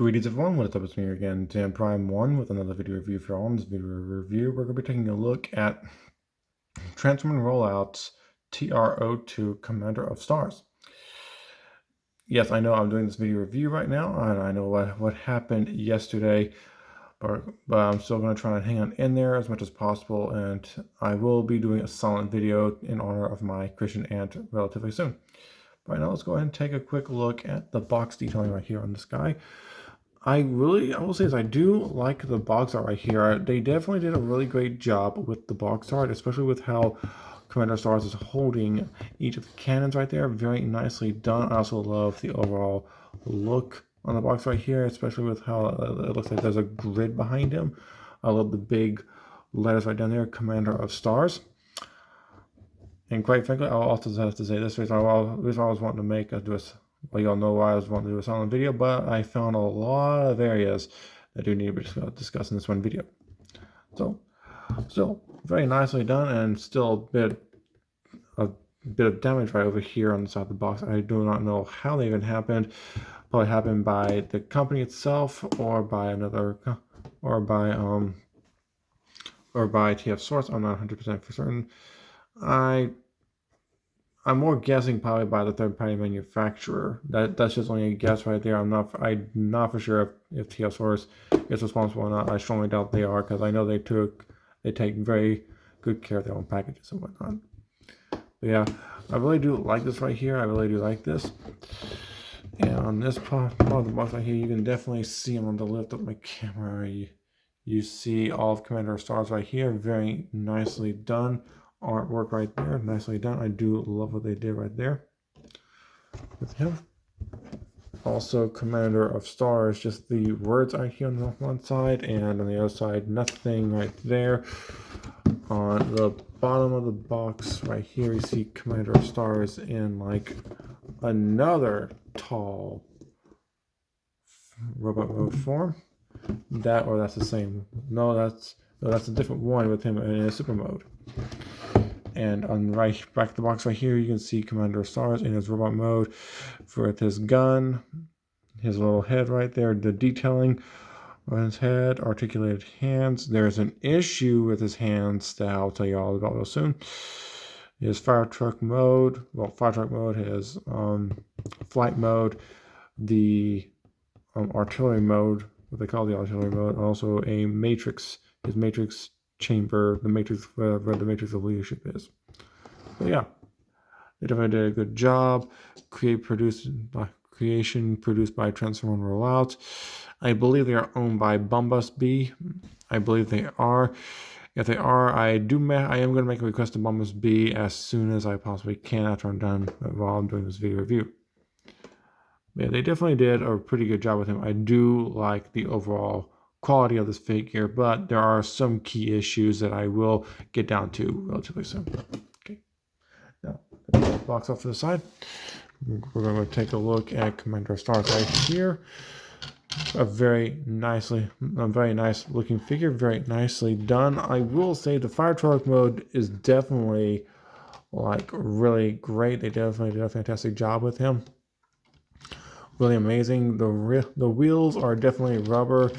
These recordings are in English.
Greetings everyone, what is up, it's me again, Dan Prime 1 with another video review for all. In this video review, we're going to be taking a look at Transformer Rollout's TO-02 Commander of Stars. Yes, I know I'm doing this video review right now, and I know what happened yesterday, but I'm still going to try and hang on in there as much as possible, and I will be doing a silent video in honor of my Christian aunt relatively soon. Right now, let's go ahead and take a quick look at the box detailing right here on this guy. I will say is I do like the box art right here. They definitely did a really great job with the box art, especially with how Commander Stars is holding each of the cannons right there. Very nicely done. I also love the overall look on the box right here, especially with how it looks like there's a grid behind him. I love the big letters right down there, Commander of Stars. And quite frankly, I'll also have to say this reason I was wanting to make well, you all know why I was wanting to do a silent video, but I found a lot of areas that do need to be discussed in this one video. So, still very nicely done, and still a bit of damage right over here on the side of the box. I do not know how they even happened. Probably happened by the company itself, or by another, or by TF Source. I'm not 100% for certain. I'm more guessing probably by the third-party manufacturer. That's just only a guess right there. I'm not for sure if TF Source is responsible or not. I strongly doubt they are, because I know they take very good care of their own packages and whatnot. But yeah, I really do like this right here. I really do like this. And on this part of the box right here, you can definitely see them on the lift of my camera. You see all of Commander Stars right here. Very nicely done. Artwork right there, nicely done. I do love what they did right there with him. Also, Commander of Stars, just the words right here on the one side, and on the other side, nothing right there. On the bottom of the box right here, you see Commander of Stars in like another tall robot mode form. That's the same. No, that's a different one with him in a super mode. And on the right back of the box right here, you can see Commander of Stars in his robot mode with his gun, his little head right there, the detailing on his head, articulated hands. There's an issue with his hands that I'll tell you all about real soon. His fire truck mode, his flight mode, the artillery mode, what they call the artillery mode, also a matrix, his matrix chamber, the matrix, where the matrix of leadership is. But yeah, they definitely did a good job. Creation produced by Transformer Rollout. I believe they are owned by Bombus. I believe they are. If they are, I am going to make a request to Bombus as soon as I possibly can after I'm done while I'm doing this video review. Yeah, they definitely did a pretty good job with him. I do like the overall quality of this figure, but there are some key issues that I will get down to relatively soon. Okay, now put the box off to the side. We're going to take a look at Commander Stars right here. A very nice looking figure, very nicely done. I will say the fire truck mode is definitely like really great. They definitely did a fantastic job with him. Really amazing. The wheels are definitely rubber.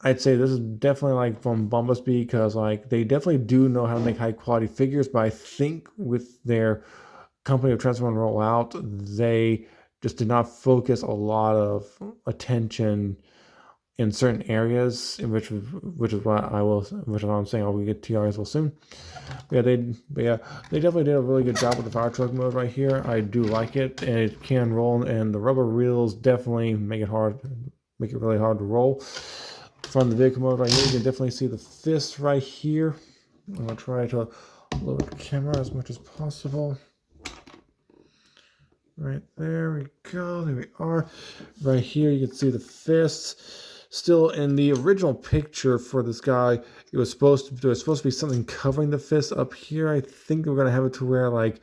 I'd say this is definitely like from Bombus because like they definitely do know how to make high quality figures, but I think with their company of Transformer Rollout, they just did not focus a lot of attention in certain areas, which is what I'm saying. I'll get TRs well soon. They definitely did a really good job with the fire truck mode right here. I do like it, and it can roll, and the rubber wheels definitely make it really hard to roll. From the vehicle mode right here, you can definitely see the fist right here. I'm going to try to load the camera as much as possible. Right there we go. There we are. Right here, you can see the fists. Still, in the original picture for this guy, there was supposed to be something covering the fist up here. I think we're going to have it to where like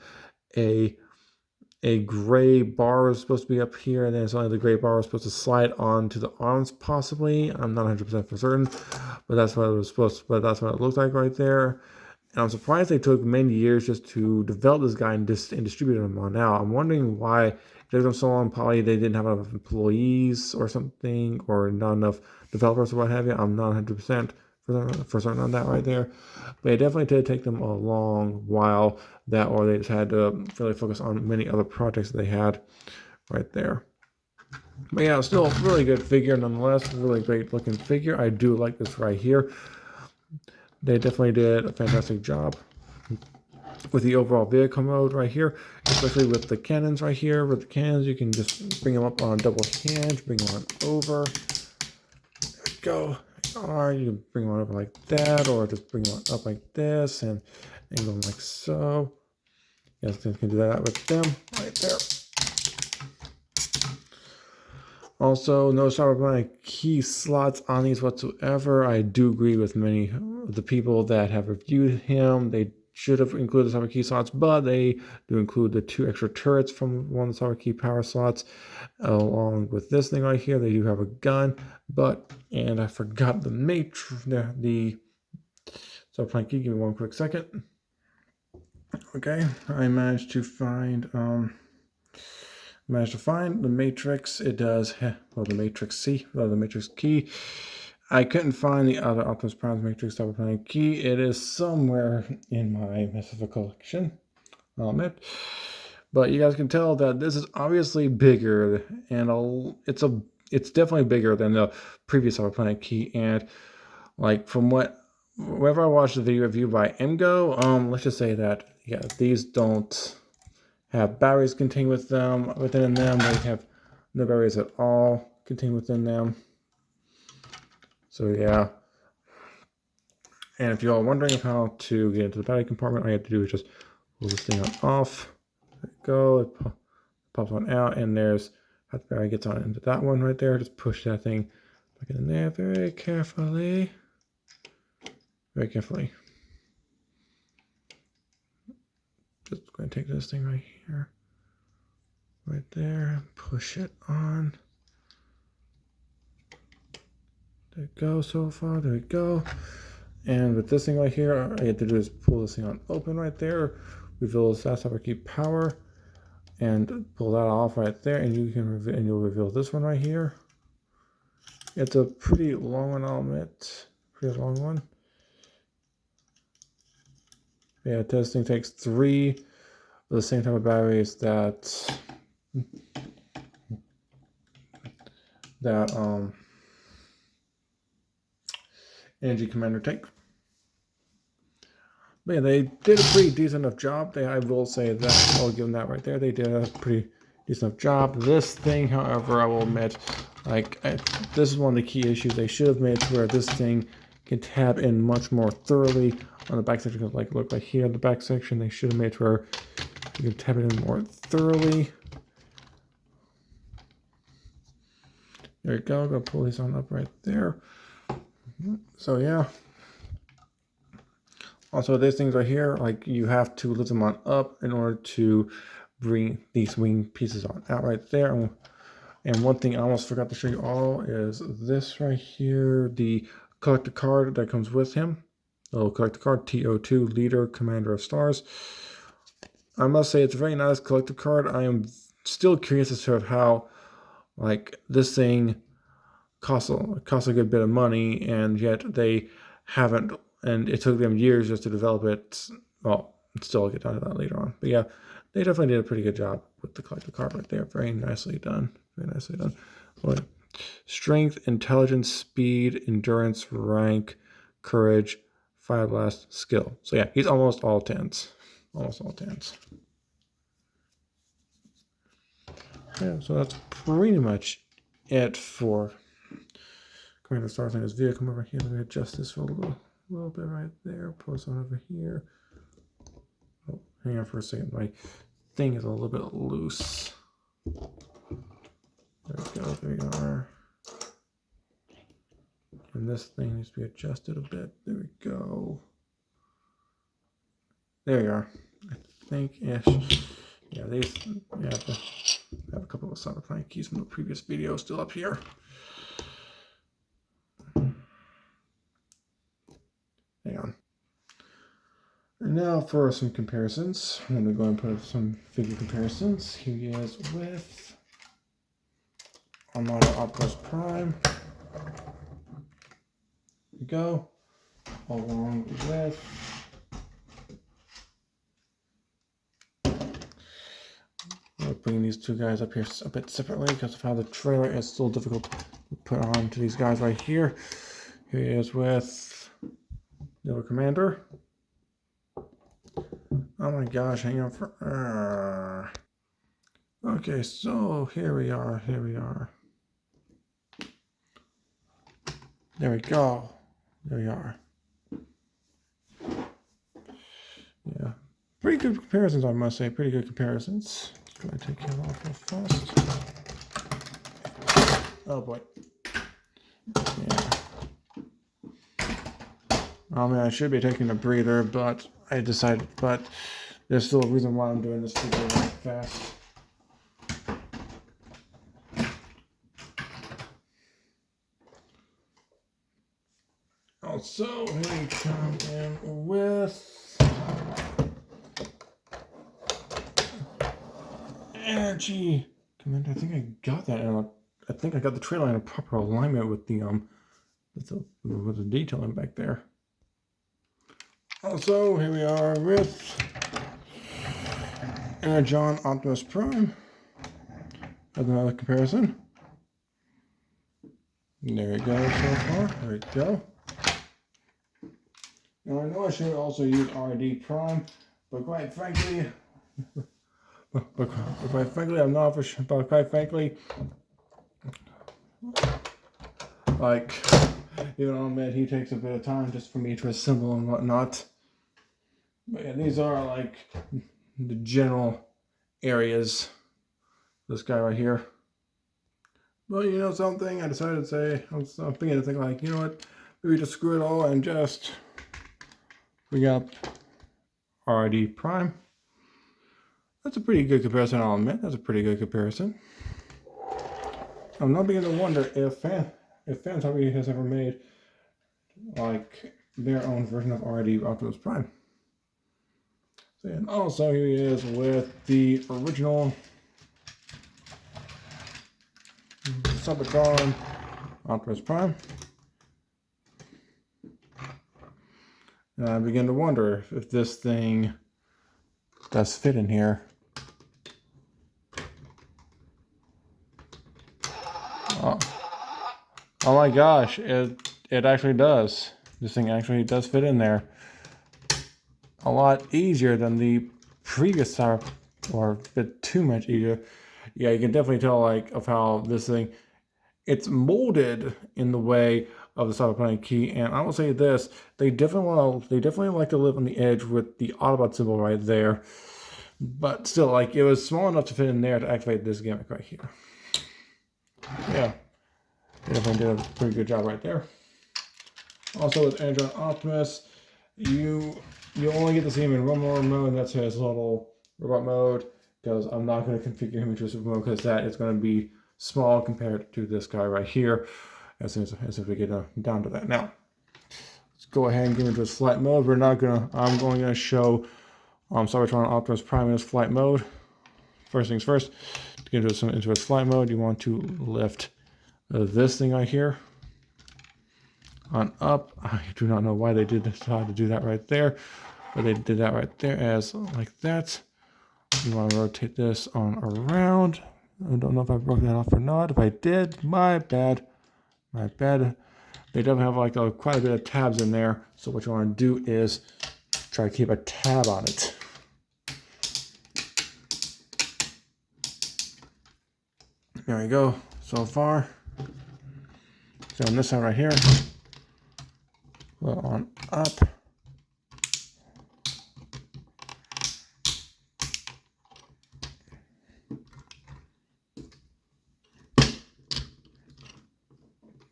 a gray bar is supposed to be up here, and then it's only the gray bar is supposed to slide onto the arms, possibly. I'm not 100% for certain, but that's what it was that's what it looked like right there. And I'm surprised they took many years just to develop this guy and distribute him on now. I'm wondering why took them so long, probably they didn't have enough employees or something, or not enough developers or what have you. I'm not 100% for certain on that right there. But it definitely did take them a long while, that, or they just had to really focus on many other projects that they had right there. But yeah, still a really good figure nonetheless. Really great looking figure. I do like this right here. They definitely did a fantastic job with the overall vehicle mode right here, especially with the cannons right here. With the cannons, you can just bring them up on a double hinge, bring them on over. There we go. Or you can bring them up like that, or just bring them up like this and angle them like so. Yes, you can do that with them right there. Also, no Cybertron key slots on these whatsoever. I do agree with many of the people that have reviewed him. They should have included the cyber key slots, but they do include the 2 extra turrets from one of the cyber key power slots, along with this thing right here. They do have a gun, and I forgot the the Cybertron key. Give me one quick second. Okay, I managed to find the matrix. It does the matrix C, the matrix key. I couldn't find the other Optimus Prime's matrix Cybertron key. It is somewhere in my massive collection, I'll admit. But you guys can tell that this is obviously bigger, and it's definitely bigger than the previous Cybertron key. And like from whenever I watched the video review by MGO, let's just say that these don't have batteries contained within them. They have no batteries at all contained within them. So yeah. And if you are wondering how to get into the battery compartment, all you have to do is just pull this thing on off. There you go. It pops one out, and there's how the battery gets on into that one right there. Just push that thing back in there very carefully. Very carefully. Just going to take this thing right here, right there, and push it on. There we go so far. There we go. And with this thing right here, all you have to do is pull this thing on open right there, reveal the cyber key power, and pull that off right there, and you'll reveal this one right here. It's a pretty long one, I'll admit. Pretty long one. Yeah, this thing takes 3 of the same type of batteries that Energy Commander take. But yeah, they did a pretty decent enough job. I will say that. I'll give them that right there. They did a pretty decent enough job. This thing, however, I will admit, this is one of the key issues. They should have made it to where this thing can tab in much more thoroughly on the back section. Like look right here, the back section. They should have made it to where you can tab it in more thoroughly. There you go. Go pull these on up right there. So yeah. Also, these things right here, like you have to lift them on up in order to bring these wing pieces on out right there. And one thing I almost forgot to show you all is this right here, the collector card that comes with him. The little collector card, TO-02, Leader, Commander of Stars. I must say it's a very nice collector card. I am still curious as to how, like, this thing costs a good bit of money, and yet they haven't. And it took them years just to develop it. Well, still I'll get down to that later on. But yeah, they definitely did a pretty good job with the collector card right there. Very nicely done. Very nicely done. But strength, intelligence, speed, endurance, rank, courage, fire blast, skill. So yeah, he's almost all 10s. Almost all 10s. Yeah, so that's pretty much it for Commander Stars and his vehicle. Come over here. Let me adjust this for a little bit right there. Pull this one over here. Oh, hang on for a second. My thing is a little bit loose. There we go. There we are. And this thing needs to be adjusted a bit. There we go. There you are. I think ish. Yeah, these. Yeah, I have a couple of Cybertron keys from the previous video still up here. Hang on. And now for some comparisons. I'm going to go and put some figure comparisons. Here he is with Armada Optimus Prime. Here we go. Along with we're putting these two guys up here a bit separately because of how the trailer is still difficult to put on to these guys right here. Here he is with the Commander. Oh my gosh, hang on for... Okay, so here we are. There we go. There we are. Yeah. Pretty good comparisons, I must say. Pretty good comparisons. Let's go ahead and take him off real fast. Oh boy. Yeah. I mean, I should be taking a breather, but I decided, but there's still a reason why I'm doing this video really fast. Also, we come in with Energy Commander. I think I got that. I think I got the trailer in a proper alignment with the detailing back there. Also, here we are with Energon Optimus Prime. That's another comparison. There we go so far. There we go. Now I know I should also use RD Prime, but quite frankly, I'm not for sure. But quite frankly, like, even I'll admit he takes a bit of time just for me to assemble and whatnot. But yeah, these are like the general areas. This guy right here. But you know something, I decided to say, I'm beginning to think like, you know what, maybe just screw it all and just bring up RD Prime. That's a pretty good comparison, I'll admit. That's a pretty good comparison. I'm not beginning to wonder if Fans Hobby has ever made like their own version of RD Optimus Prime. So, and also here he is with the original Cybertron Optimus Prime. And I begin to wonder if this thing does fit in here. Oh my gosh, it actually does. This thing actually does fit in there. A lot easier than the previous Cyber, or a bit too much easier. Yeah, you can definitely tell like of how this thing, it's molded in the way of the Cyberpunk key. And I will say this, they definitely like to live on the edge with the Autobot symbol right there. But still, like, it was small enough to fit in there to activate this gimmick right here. Yeah, they definitely did a pretty good job right there. Also with Energon Optimus, you only get to see him in one more mode, and that's his little robot mode, because I'm not going to configure him into a super mode, because that is going to be small compared to this guy right here, as soon as we get down to that. Now, let's go ahead and get into his flight mode. I'm going to show Cybertron Optimus Prime in his flight mode. First things first, to get into his flight mode, you want to lift this thing right here on up. I do not know why they decide to do that right there, but they did that right there as like that. You want to rotate this on around. I don't know if I broke that off or not. If I did, my bad. My bad. They definitely have like quite a bit of tabs in there. So what you want to do is try to keep a tab on it. There we go. So far. So on this side right here. Well, on up.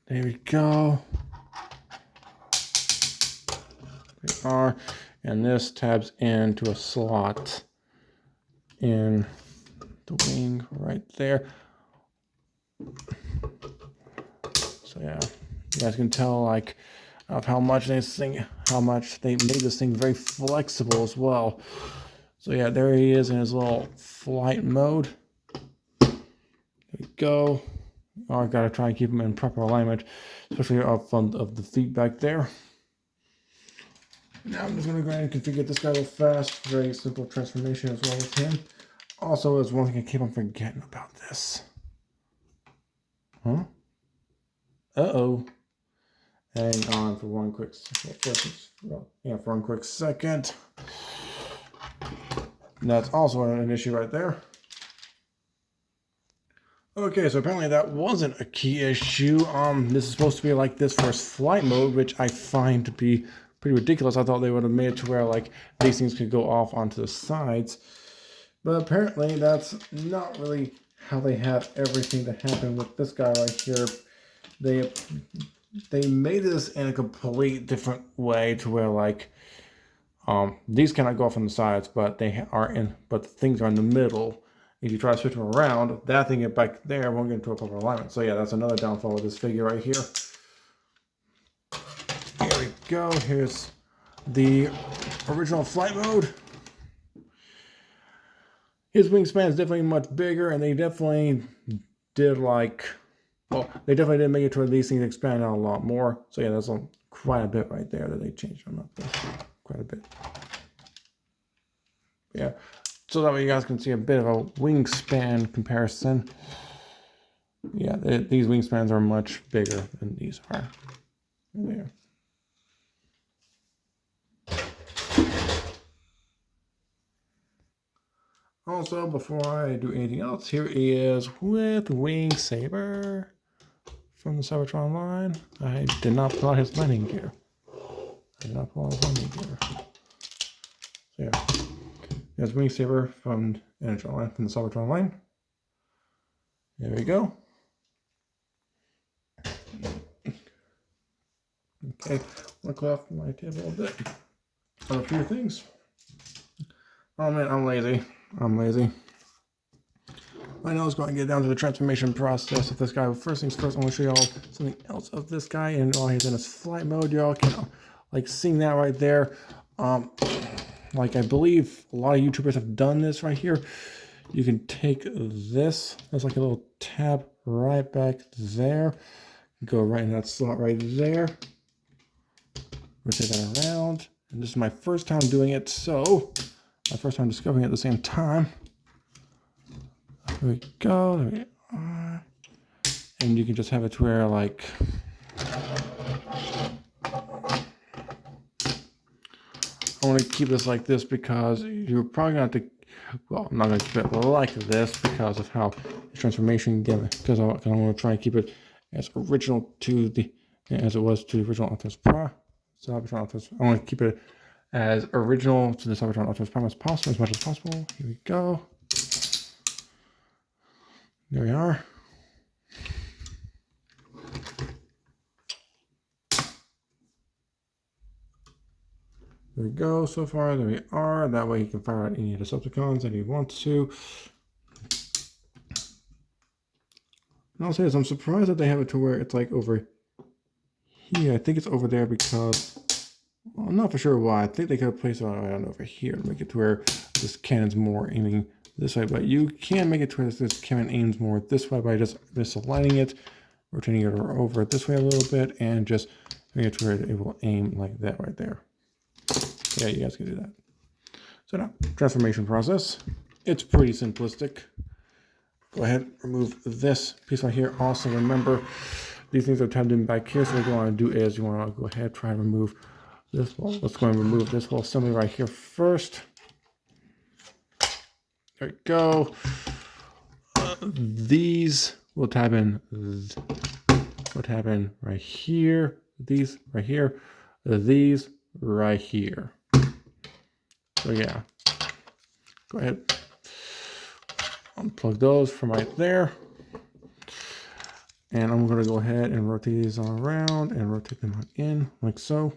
There we go. They are, and this tabs into a slot in the wing right there. So yeah, you guys can tell, like, of how much they made this thing very flexible as well. So yeah, there he is in his little flight mode. There we go. Oh, I gotta try and keep him in proper alignment, especially up front of the feet back there. Now I'm just gonna go ahead and configure this guy real fast. Very simple transformation as well with him. Also, there's one thing I keep on forgetting about this. Huh? Uh-oh. Hang on for one quick second. That's also an issue right there. Okay, so apparently that wasn't a key issue. This is supposed to be like this for his flight mode, which I find to be pretty ridiculous. I thought they would have made it to where like these things could go off onto the sides. But apparently that's not really how they have everything to happen with this guy right here. They made this in a complete different way to where like these cannot go off on the sides, but the things are in the middle. If you try to switch them around, that thing back there won't get into a proper alignment. So yeah, that's another downfall of this figure right here. Here we go. Here's the original flight mode. His wingspan is definitely much bigger, and they definitely did they definitely did make it to where these things expand out a lot more. So yeah, that's quite a bit right there that they changed them up there. Quite a bit. Yeah. So that way you guys can see a bit of a wingspan comparison. Yeah, these wingspans are much bigger than these are. There. Also, before I do anything else, here he is with Wing Saber from the Cybertron line. I did not pull out his landing gear. So yeah. There's Wing Saber from the Cybertron line. There we go. Okay, I'll clear off my table a bit on a few things. Oh man, I'm lazy. I know it's going to get down to the transformation process of this guy. But first things first, I want to show you all something else of this guy. And while he's in his flight mode, y'all can like seeing that right there. Like I believe a lot of YouTubers have done this right here. You can take this, there's like a little tab right back there. Go right in that slot right there. Rotate that around. And this is my first time doing it, so my first time discovering it at the same time. There we go, there we are. And you can just have it to where like I want to keep this like this because you're probably going to have to, well, I'm not going to keep it like this because of how the transformation gimmick, because I want to try and keep it as original as it was to the original Optimus Prime. I want to keep it as original to the Cybertron Optimus Prime as possible, as much as possible. Here we go. There we are. There we go. So far, there we are. That way you can fire out any of the Decepticons that you want to. And I'll say this, I'm surprised that they have it to where it's like over here. I think it's over there because, well, I'm not for sure why. I think they could have placed it on over here to make it to where this cannon's more aiming this way. But you can make it to where this cannon aims more this way by just misaligning it, rotating it over this way a little bit, and just making it to where it will aim like that right there. Yeah, you guys can do that. So now, transformation process. It's pretty simplistic. Go ahead, remove this piece right here. Also remember, these things are tabbed in back here, so what you want to do is you want to go ahead, try and remove this whole, let's go and remove this whole assembly right here first. There we go. These will tab in right here. These right here. These right here. So yeah, go ahead, unplug those from right there. And I'm going to go ahead and rotate these all around and rotate them in like so.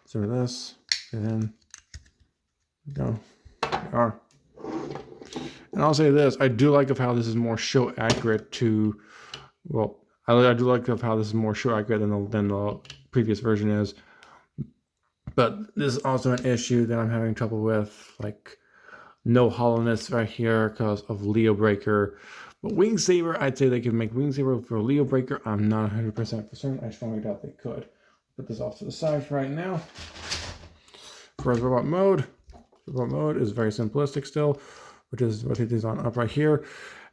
So this, and then go. There we are. And I'll say this, I do like of how this is more show accurate to, well, I do like of how this is more show accurate than the previous version is. But this is also an issue that I'm having trouble with, like no hollowness right here because of Leo Breaker. But Wing Saber, I'd say they could make Wing Saber for Leo Breaker. I'm not 100% for certain. I strongly doubt they could. Put this off to the side for right now. For robot mode is very simplistic still, which is rotate these on up right here.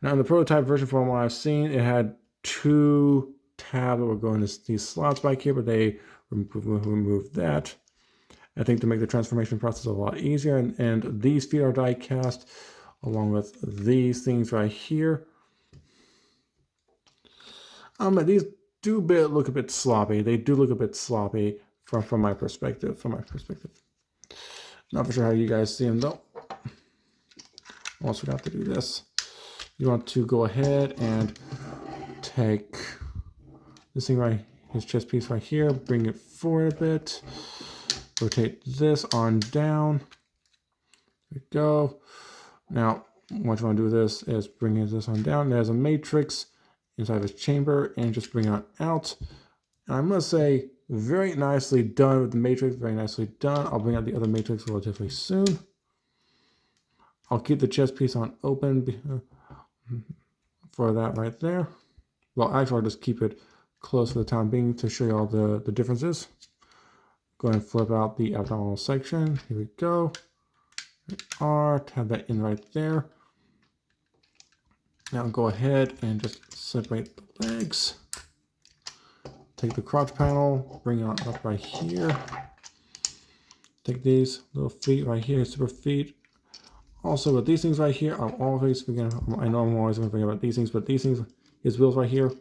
Now in the prototype version from what I've seen, it had 2 tabs that would go into these slots back here, but they removed that. I think to make the transformation process a lot easier, and these feet are die cast along with these things right here. These do look a bit sloppy. They do look a bit sloppy from my perspective. Not for sure how you guys see them though. Also, we have to do this. You want to go ahead and take this thing right, his chest piece right here, bring it forward a bit. Rotate this on down. There we go. Now, what you want to do with this is bring this on down. There's a matrix inside this chamber and just bring it out. And I must say, very nicely done with the matrix. Very nicely done. I'll bring out the other matrix relatively soon. I'll keep the chest piece on open for that right there. Well, actually, I'll just keep it close for the time being to show you all the differences. Go ahead and flip out the abdominal section. Here we go. Have that in right there. Now go ahead and just separate the legs. Take the crotch panel, bring it up right here. Take these little feet right here, super feet. Also with these things right here, I know I'm always going to forget about these things, but these things, his wheels right here,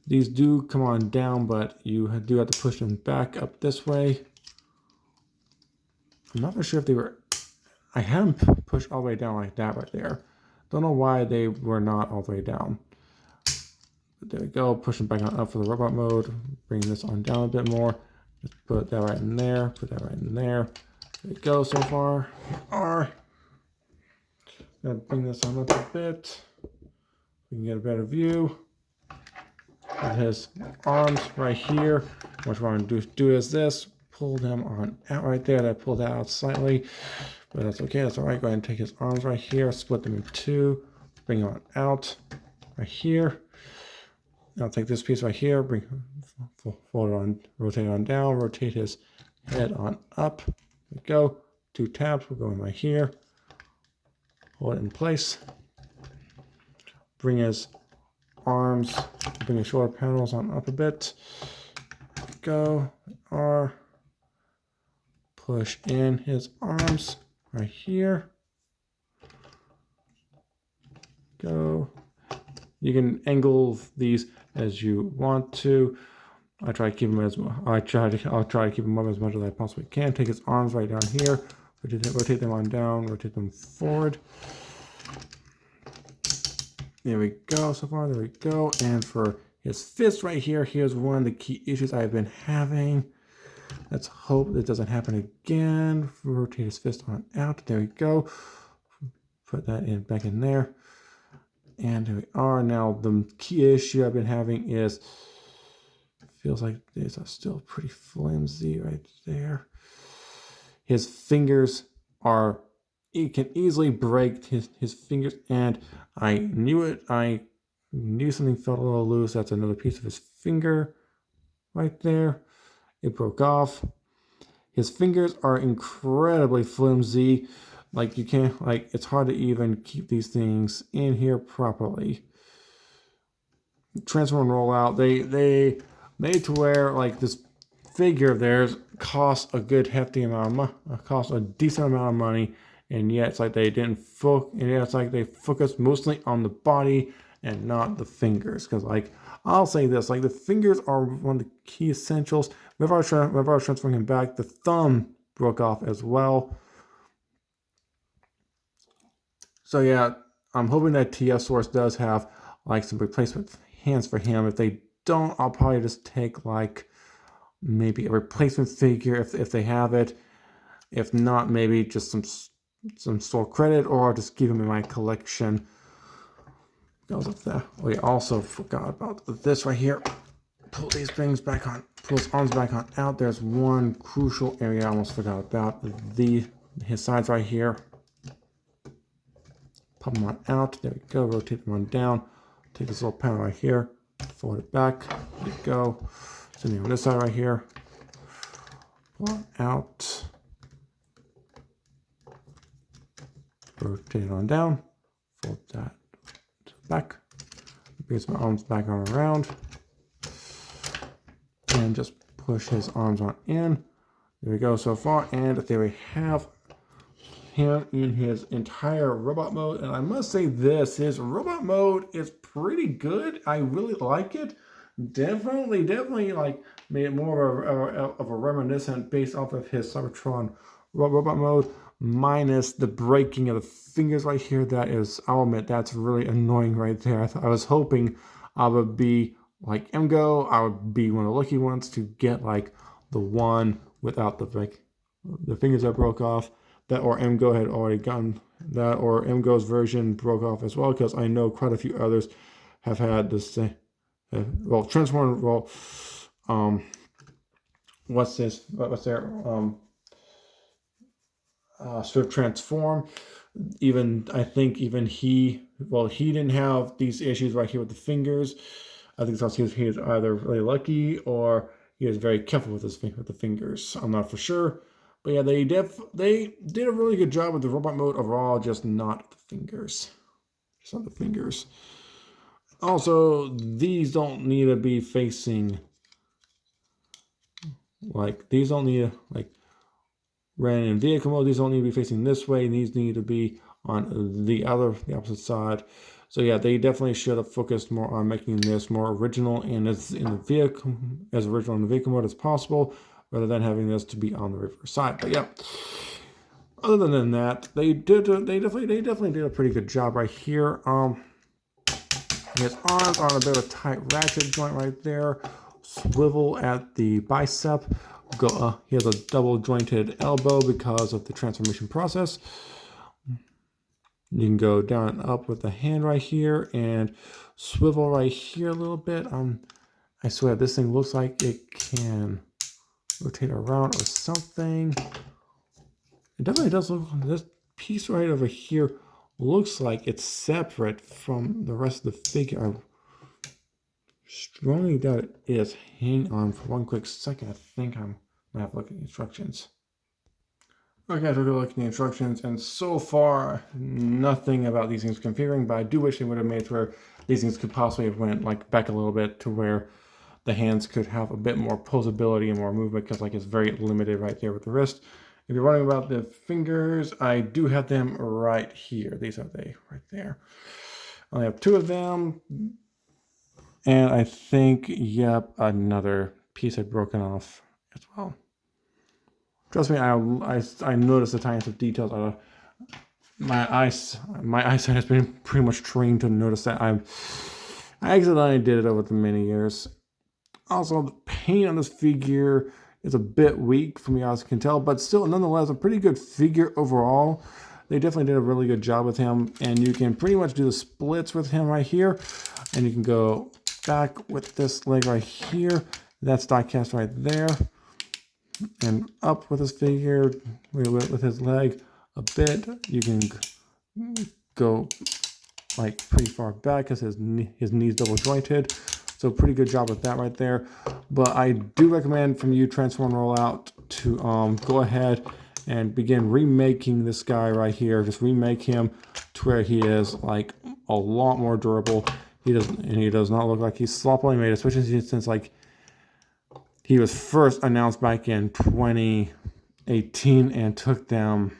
these do come on down, but you do have to push them back up this way. I'm not sure if they were, I had them pushed all the way down like that right there. Don't know why they were not all the way down. But there we go, push them back on up for the robot mode. Bring this on down a bit more. Just put that right in there, put that right in there. There we go so far. Gonna bring this on up a bit. We can get a better view. With his arms right here. What we're going to do is this. Pull them on out right there. That pulled that out slightly. But that's okay. That's all right. Go ahead and take his arms right here. Split them in 2. Bring on out right here. Now take this piece right here. Fold it on. Rotate it on down. Rotate his head on up. There we go. 2 tabs. We're going right here. Hold it in place. Bring his arms, bring the shoulder panels on up a bit. Go. Push in his arms right here. Go. You can angle these as you want to. I'll try to keep them up as much as I possibly can. Take his arms right down here. Rotate them on down. Rotate them forward. There we go, so far, there we go. And for his fist right here, here's one of the key issues I've been having. Let's hope it doesn't happen again. Rotate his fist on out, there we go. Put that in back in there. And here we are. Now, the key issue I've been having is, feels like these are still pretty flimsy right there. His fingers are, it can easily break his fingers, and I knew it. I knew something felt a little loose. That's another piece of his finger right there. It broke off. His fingers are incredibly flimsy. Like you can't, like it's hard to even keep these things in here properly. Transform and roll out. They made to where like this figure of theirs costs a good hefty amount of money, costs a decent amount of money. And yet it's like they didn't focus, and yet it's like they focused mostly on the body and not the fingers. Because like, I'll say this, like the fingers are one of the key essentials. Whenever I was transferring him back, the thumb broke off as well. So yeah, I'm hoping that TS Source does have like some replacement hands for him. If they don't, I'll probably just take like maybe a replacement figure if they have it. If not, maybe just some store credit, or I'll just keep them in my collection. Because of that. We also forgot about this right here. Pull these things back on. pull his arms back on out. There's one crucial area I almost forgot about. His sides right here. Pop them on out. There we go. Rotate them on down. Take this little panel right here. Fold it back. There we go. Same on this side right here. Pull it out. Rotate it on down. Fold that back. Brings my arms back on around. And just push his arms on in. There we go so far. And there we have him in his entire robot mode. And I must say this, his robot mode is pretty good. I really like it. Definitely like made it more of a reminiscent based off of his Cybertron robot mode, minus the breaking of the fingers right here. That is, I'll admit, that's really annoying right there. I was hoping I would be like MGO. I would be one of the lucky ones to get like the one without the fingers that broke off. That or MGO had already gotten that, or MGO's version broke off as well, because I know quite a few others have had the same. Well, Transform. Well, what's this? What's their sort of Transform? Even I think even he didn't have these issues right here with the fingers. I think it's he was either really lucky or he was very careful with the fingers. I'm not for sure. But yeah, they did a really good job with the robot mode overall, just not the fingers. Just not the fingers. Also, these don't need to be facing, like, these don't need to, like, ran in vehicle mode, these don't need to be facing this way. These need to be on the opposite side. So yeah, they definitely should have focused more on making this more original and as original in the vehicle mode as possible, rather than having this to be on the reverse side. But yeah, other than that, they definitely did a pretty good job right here. His arms are on a bit of a tight ratchet joint right there. Swivel at the bicep. He has a double jointed elbow because of the transformation process. You can go down and up with the hand right here and swivel right here a little bit. I swear this thing looks like it can rotate around or something. It definitely does look like this piece right over here looks like it's separate from the rest of the figure. I strongly doubt it is. Hang on for one quick second. I think I'm gonna have to look at the instructions. Okay, I took a look at the instructions, and so far nothing about these things configuring, but I do wish they would have made it where these things could possibly have went like back a little bit to where the hands could have a bit more posability and more movement, because like it's very limited right there with the wrist. If you're wondering about the fingers, I do have them right here. These are they right there. I only have two of them. And I think, yep, another piece had broken off as well. Trust me, I noticed the tiniest of details. My eyesight has been pretty much trained to notice that. I accidentally did it over the many years. Also, the paint on this figure is a bit weak from me, as you can tell, but still, nonetheless, a pretty good figure overall. They definitely did a really good job with him, and you can pretty much do the splits with him right here, and you can go back with this leg right here. That's die cast right there, and up with his figure, with his leg a bit. You can go like pretty far back because his knee's double jointed. So pretty good job with that right there. But I do recommend from you, Transform Rollout, to go ahead and begin remaking this guy right here. Just remake him to where he is like a lot more durable. He does not look like he's sloppily made, especially since like he was first announced back in 2018 and took them,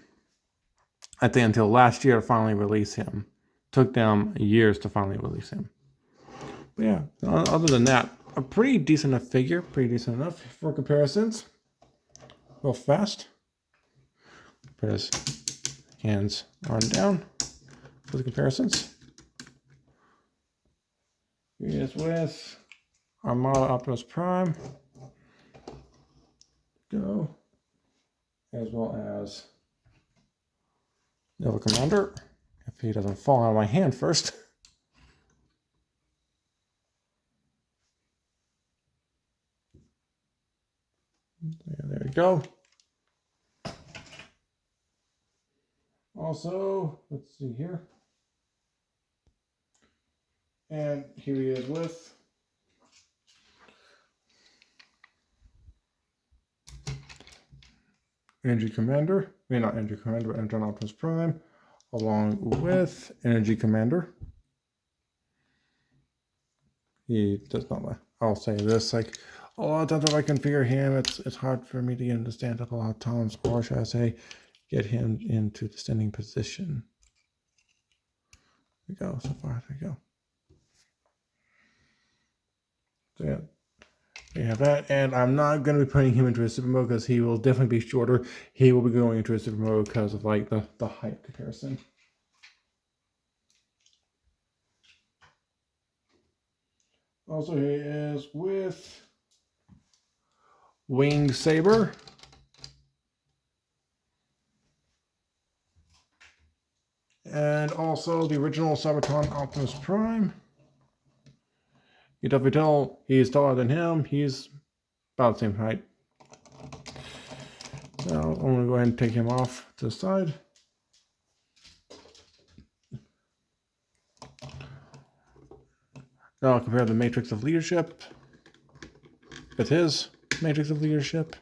I think, until last year to finally release him. Took them years to finally release him. But yeah, other than that, a pretty decent enough figure. Pretty decent enough for comparisons. Real fast. Put his hands on down for the comparisons. Here he is with Armada Optimus Prime. Go. As well as Nova Commander. If he doesn't fall out of my hand first. There we go. Also, let's see here. And here he is with Energy Commander. Not Energy Commander, but Energon Optimus Prime, along with Energy Commander. He does not like, I'll say this, like, a lot of times if I configure him, it's hard for me to get him to stand up a lot of times, or should I say, get him into the standing position. There we go, so far, there we go. So yeah, we have that, and I'm not going to be putting him into a super mode because he will definitely be shorter. He will be going into a super mode because of like the height comparison. Also, he is with Winged Saber. And also the original Cybertron Optimus Prime. You definitely tell he's taller than him. He's about the same height. So I'm going to go ahead and take him off to the side. Now I'll compare the Matrix of Leadership with his Matrix of Leadership.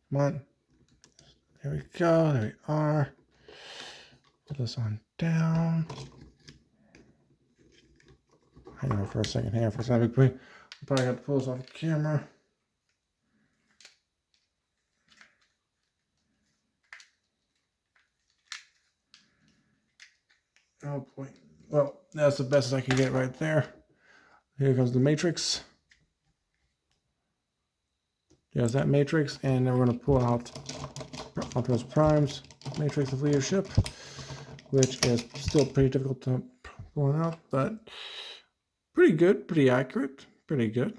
Come on. There we go. There we are. Put this on down. Hang on for a second here. For a second, we probably have to pull this off the camera. Oh boy. Well, that's the best as I can get right there. Here comes the Matrix. There's that Matrix, and then we're going to pull out Optimus Prime's Matrix of Leadership, which is still pretty difficult to pull out, but pretty good, pretty accurate, pretty good.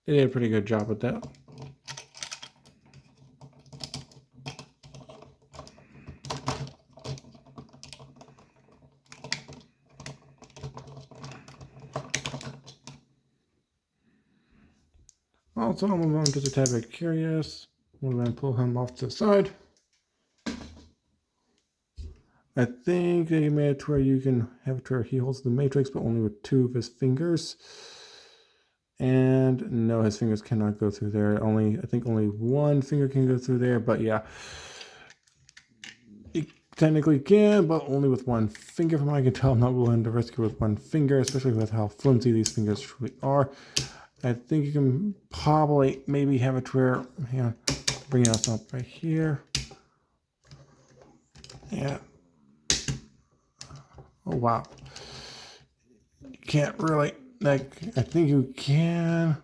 They did a pretty good job with that. Also, I'm just a tad bit curious. I'm going to pull him off to the side. I think they made it to where you can have it to where he holds the Matrix, but only with 2 of his fingers. And no, his fingers cannot go through there. I think only 1 finger can go through there, but yeah. He technically can, but only with 1 finger. From what I can tell, I'm not willing to risk it with 1 finger, especially with how flimsy these fingers truly are. I think you can probably maybe have it to where, yeah, bring us up right here. Yeah. Oh, wow. You can't really, like, I think you can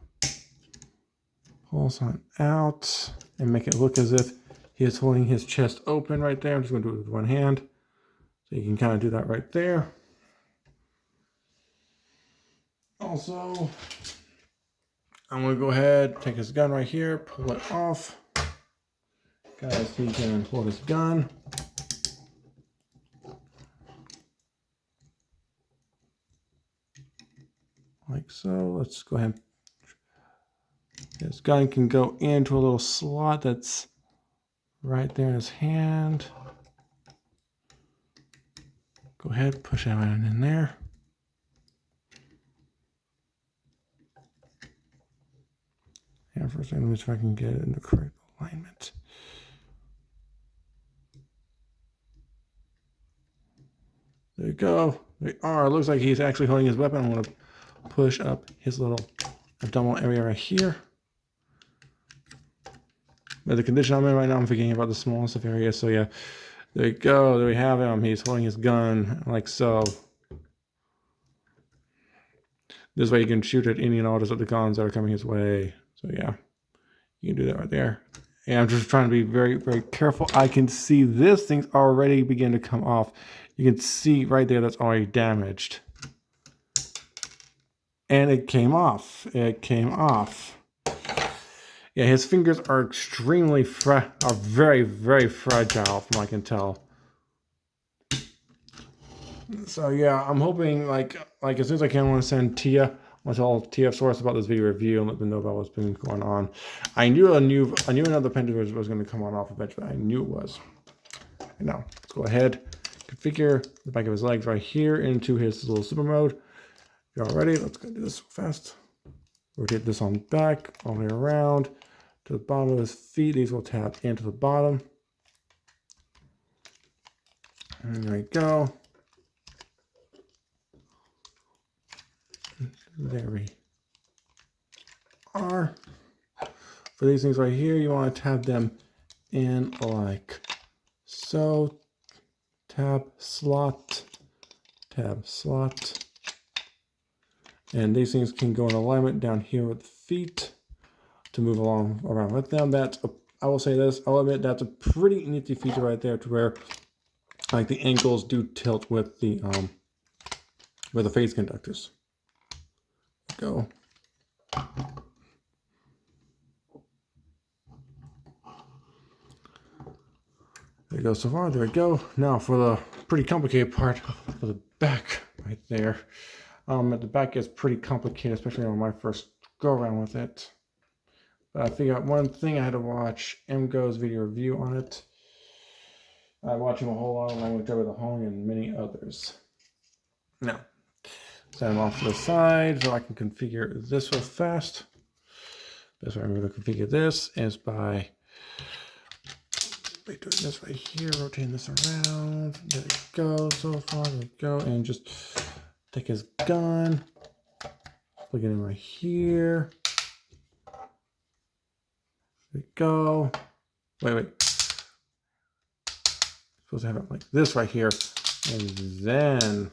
pull something out and make it look as if he is holding his chest open right there. I'm just going to do it with 1 hand. So you can kind of do that right there. Also, I'm going to go ahead, take his gun right here, pull it off. Guys, he can hold his gun. Like so. Let's go ahead. His gun can go into a little slot that's right there in his hand. Go ahead, push that one in there. And for a second, let me see if I can get it in the correct alignment. There you go. There you are. It looks like he's actually holding his weapon. I'm going to push up his little abdominal area right here. But the condition I'm in right now, I'm forgetting about the smallest of areas. So yeah, there you go. There we have him. He's holding his gun like so. This way you can shoot at any and all of the guns that are coming his way. So yeah, you can do that right there. And I'm just trying to be very, very careful. I can see this thing's already begin to come off. You can see right there that's already damaged. And it came off. It came off. Yeah, his fingers are extremely very, very fragile from what I can tell. So yeah, I'm hoping like as soon as I can, I want to send Tia want to tell TF source about this video review and let them know about what's been going on. I knew another Pentagon was going to come on off eventually. I knew it was. Now let's go ahead, configure the back of his legs right here into his little super mode. You're all ready? Let's go do this fast. Rotate this on back, all the way around to the bottom of his feet. These will tap into the bottom. And there we go. There we are. For these things right here, you want to tab them in like so. Tab, slot, tab, slot. And these things can go in alignment down here with the feet to move along around with them. I will say this, I'll admit that's a pretty nifty feature right there, to where like the ankles do tilt with the phase conductors. Go. There you go so far, there we go. Now for the pretty complicated part, for the back right there. The back is pretty complicated, especially on my first go around with it. But I figured out one thing, I had to watch MGo's video review on it. I watched him a whole lot along with Joe the Hong and many others. Now, set him off to the side so I can configure this real fast. That's why I'm going to configure this is by doing this right here, rotating this around. There we go, so far, there we go, and just take his gun, plug it in right here. There we go. Wait. Supposed to have it like this right here, and then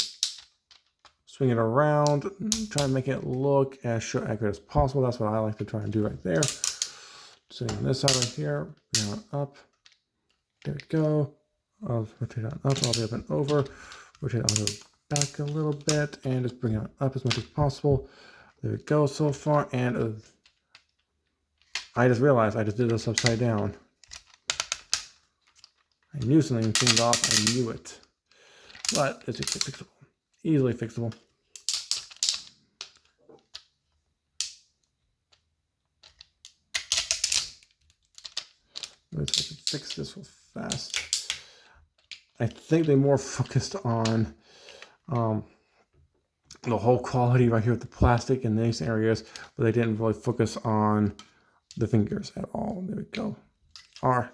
swing it around, try and make it look as accurate as possible. That's what I like to try and do right there. Sitting on this side right here, bring it up. There we go. I'll rotate it up all the way up and over. Rotate it on the back a little bit and just bring it up as much as possible. There we go so far. And I just realized I just did this upside down. I knew something cleaned off. I knew it. But it's fixable. Easily fixable. Let's fix this real fast. I think they more focused on the whole quality right here with the plastic in these areas, but they didn't really focus on the fingers at all. There we go. I'm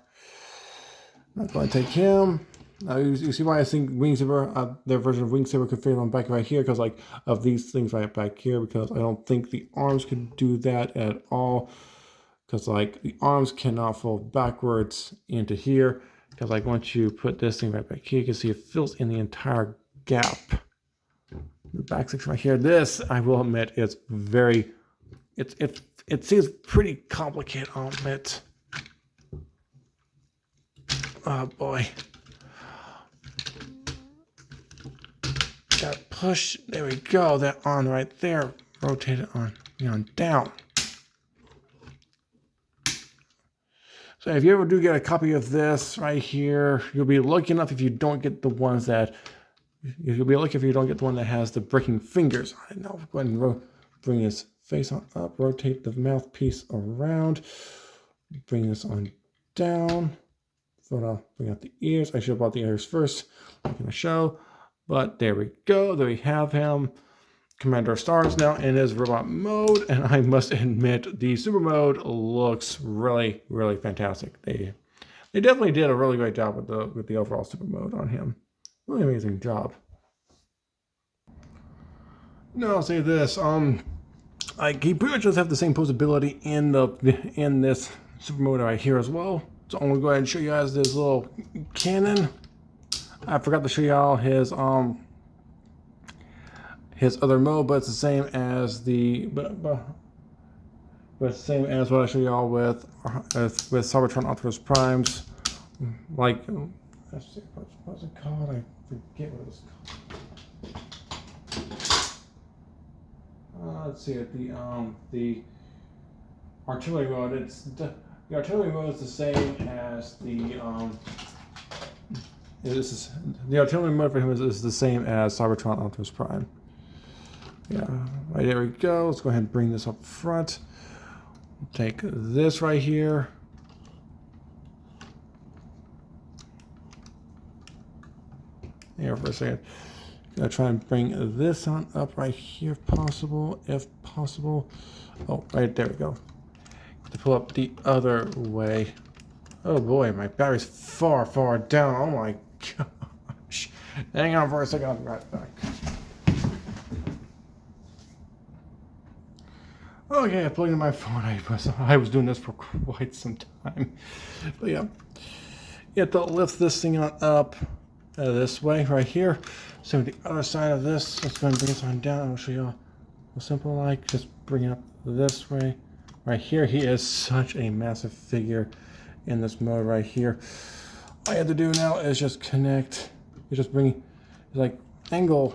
going to take him. You see why I think Wing Saber, their version of Wing Saber could fit on back right here, because like of these things right back here, because I don't think the arms could do that at all. Because like the arms cannot fold backwards into here. Because like once you put this thing right back here, you can see it fills in the entire gap. The back section right here. This, I will admit, is very, it seems pretty complicated, I'll admit. Oh boy. Got push, there we go, that on right there. Rotate it on down. So if you ever do get a copy of this right here, you'll be lucky enough if you don't get the ones that, you'll be lucky if you don't get the one that has the breaking fingers on it. Now go ahead and bring his face on up, rotate the mouthpiece around, bring this on down. So bring out the ears. I should have brought the ears first, like in the show. But there we go. There we have him. Commander Stars now in his robot mode, and I must admit the super mode looks really, really fantastic. They definitely did a really great job with the overall super mode on him. Really amazing job. Now I'll say this, like he pretty much does have the same posability in this super mode right here as well. So I'm gonna go ahead and show you guys this little cannon. I forgot to show y'all his other mode, but it's the same as but it's the same as what I show y'all with Cybertron Optimus Primes. Like, let's see, what's it called? I forget what it's called. Let's see it. The artillery mode. The artillery mode is the same as the artillery mode for him is the same as Cybertron Optimus Prime. Yeah, right, there we go. Let's go ahead and bring this up front. Take this right here. Here for a second. Gonna try and bring this on up right here if possible. Oh, right there we go. To pull up the other way. Oh boy, my battery's far, far down. Oh my gosh. Hang on for a second, I'll be right back. Okay, I plugged in my phone. I was doing this for quite some time. But yeah, you have to lift this thing on up this way, right here. So the other side of this, let's go and bring this on down. I'll show you how simple like. Just bring it up this way. Right here, he is such a massive figure in this mode right here. All you have to do now is just connect. You just bring, like, angle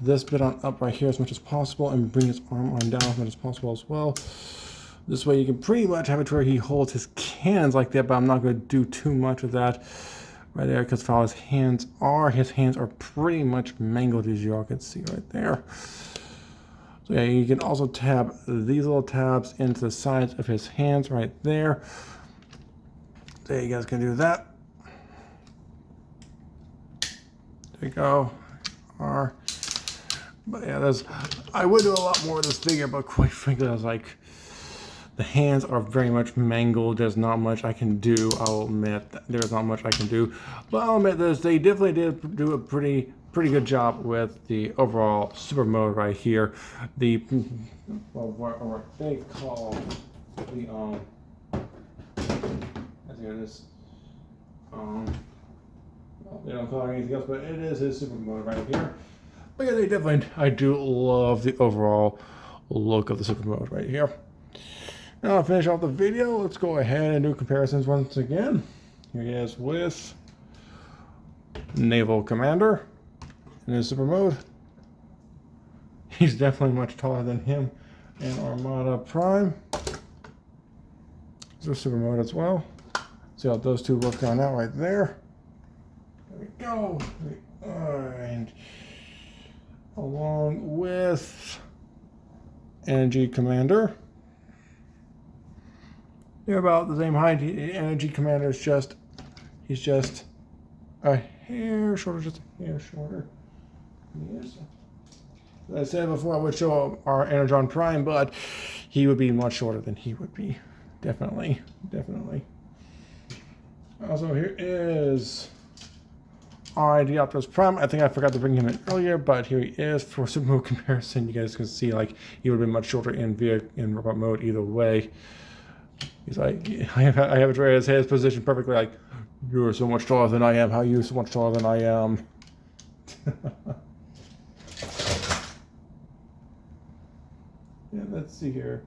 this bit on up right here as much as possible and bring his arm on down as much as possible as well. This way you can pretty much have it to where he holds his hands like that, but I'm not going to do too much of that right there because how his hands are pretty much mangled, as you all can see right there. So yeah, you can also tab these little tabs into the sides of his hands right there. So you guys can do that. There you go. But yeah, I would do a lot more of this figure, but quite frankly, I was like, the hands are very much mangled. There's not much I can do. I'll admit there's not much I can do, but I'll admit this. They definitely did do a pretty good job with the overall super mode right here. The what they call the they don't call it anything else, but it is his super mode right here. But yeah, they definitely, I do love the overall look of the super mode right here. Now to finish off the video, let's go ahead and do comparisons once again. Here he is with Naval Commander in his super mode. He's definitely much taller than him and Armada Prime. It's a super mode as well. See how those two work on out right there. There we go. And along with Energy Commander. They're about the same height. Energy Commander is he's just a hair shorter, just a hair shorter. Yes. As I said before, I would show our Energon Prime, but he would be much shorter than he would be. Definitely. Also, here is the Optimus Prime. I think I forgot to bring him in earlier, but here he is for super mode comparison. You guys can see like he would have been much shorter in robot mode either way. He's like, I have it right as his position perfectly. Like, you're so much taller than I am. How are you so much taller than I am? Yeah, let's see here.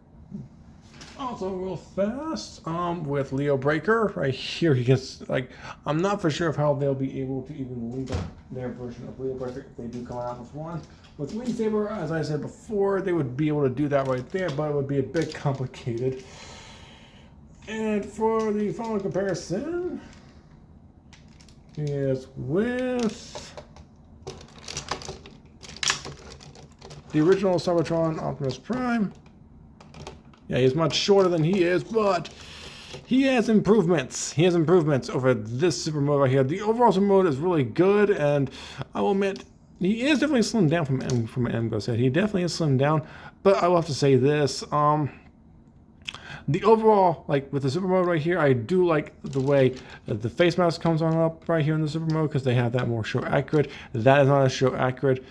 Also, real fast, with Leo Breaker right here, he gets like, I'm not for sure of how they'll be able to even link up their version of Leo Breaker if they do come out with one. With Wing Saber, as I said before, they would be able to do that right there, but it would be a bit complicated. And for the final comparison, he is with the original Cybertron Optimus Prime. Yeah, he's much shorter than he is, but he has improvements. He has improvements over this super mode right here. The overall super mode is really good, and I will admit, he is definitely slimmed down from Emgo said. He definitely is slimmed down, but I will have to say this. The overall, like with the super mode right here, I do like the way the face mask comes on up right here in the super mode because they have that more show accurate. That is not as show accurate.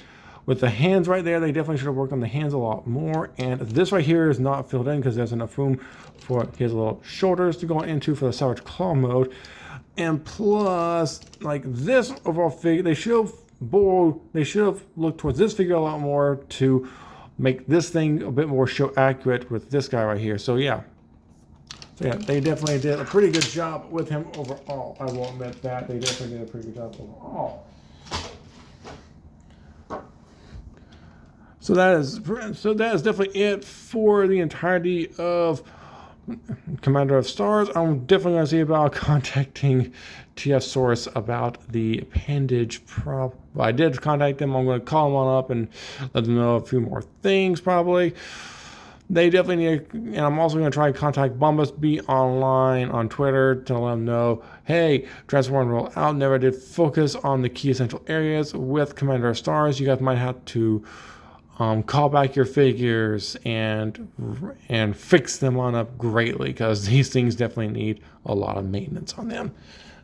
With the hands right there, they definitely should have worked on the hands a lot more. And this right here is not filled in because there's enough room for his little shoulders to go into for the Savage Claw mode. And plus, like this overall figure, they should have looked towards this figure a lot more to make this thing a bit more show accurate with this guy right here. So yeah. So yeah, they definitely did a pretty good job with him overall. I will admit that. They definitely did a pretty good job overall. So that is definitely it for the entirety of Commander of Stars, I'm definitely going to see about contacting TF Source about the appendage prop. I did contact them. I'm going to call them on up and let them know a few more things probably. They definitely need, and I'm also going to try to contact Bombus B online on Twitter to let them know, hey, Transform roll out never did focus on the key essential areas with Commander of Stars. You guys might have to call back your figures and fix them on up greatly, because these things definitely need a lot of maintenance on them.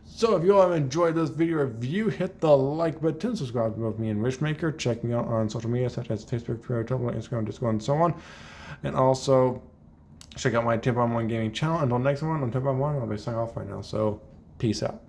So if you all have enjoyed this video review, hit the like button, subscribe to both me and Wishmaker, check me out on social media such as Facebook, Twitter, Tumblr, Instagram, Discord, and so on. And also check out my Tip on One Gaming channel. Until next one, on Tip on One, I'll be signing off right now. So peace out.